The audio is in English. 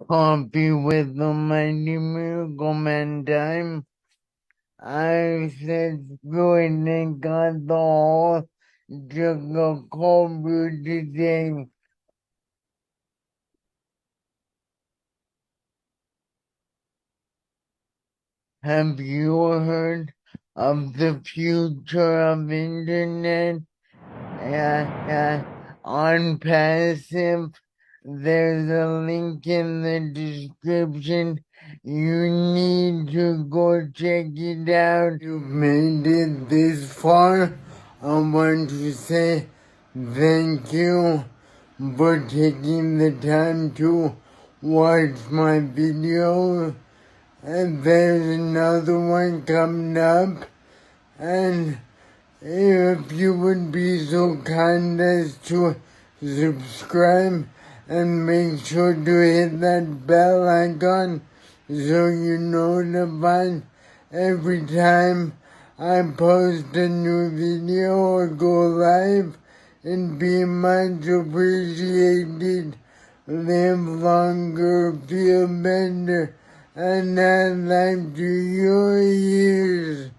Coffee with the Mighty Miracleman time. I said good and got the whole jug of cold brew today. Have you heard of the future of internet? Onpassive. There's a link in the description. You need to go check it out. You've made it this far. I want to say thank you for taking the time to watch my video. And there's another one coming up. And if you would be so kind as to subscribe and make sure to hit that bell icon so you're notified every time I post a new video or go live, and be much appreciated. Live longer, feel better, and add life to your years.